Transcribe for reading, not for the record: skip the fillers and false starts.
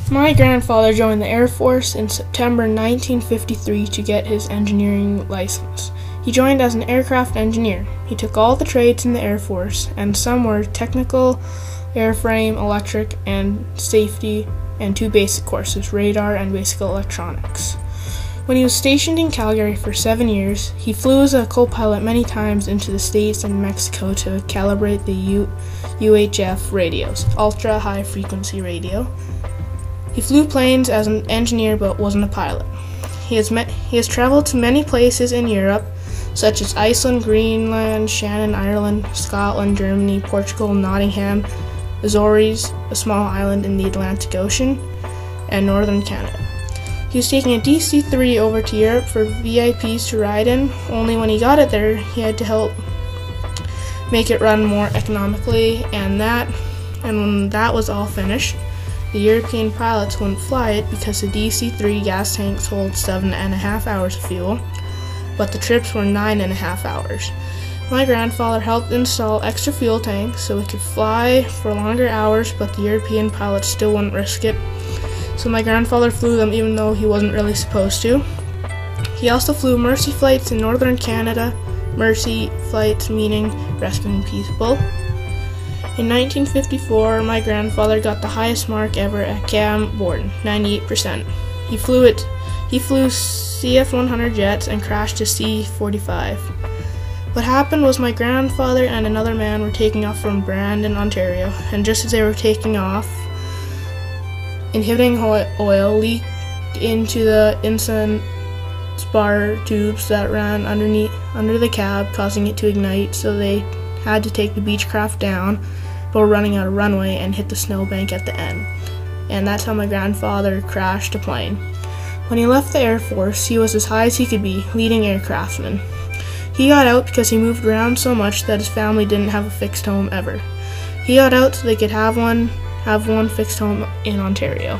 My grandfather joined the Air Force in September 1953 to get his engineering license. He joined as an aircraft engineer. He took all the trades in the Air Force, and some were technical, airframe, electric, and safety, and 2 basic courses, radar and basic electronics. When he was stationed in Calgary for 7 years, he flew as a co-pilot many times into the States and Mexico to calibrate the UHF radios, ultra-high frequency radio. He flew planes as an engineer but wasn't a pilot. He has traveled to many places in Europe, such as Iceland, Greenland, Shannon, Ireland, Scotland, Germany, Portugal, Nottingham, Azores, a small island in the Atlantic Ocean, and northern Canada. He was taking a DC-3 over to Europe for VIPs to ride in, only when he got it there, he had to help make it run more economically, and when that was all finished, the European pilots wouldn't fly it because the DC-3 gas tanks hold 7.5 hours of fuel, but the trips were 9.5 hours. My grandfather helped install extra fuel tanks so it could fly for longer hours, but the European pilots still wouldn't risk it. So my grandfather flew them even though he wasn't really supposed to. He also flew Mercy flights in northern Canada, Mercy flights meaning rescuing people. In 1954, my grandfather got the highest mark ever at Cam Borden, 98%. He flew CF-100 jets and crashed a C-45. What happened was my grandfather and another man were taking off from Brandon, Ontario, and just as they were taking off, inhibiting oil leaked into the insulin spar tubes that ran under the cab, causing it to ignite, so they had to take the Beechcraft down, but were running out of runway and hit the snowbank at the end. And that's how my grandfather crashed a plane. When he left the Air Force, he was as high as he could be, leading aircraftman. He got out because he moved around so much that his family didn't have a fixed home ever. He got out so they could have one fixed home in Ontario.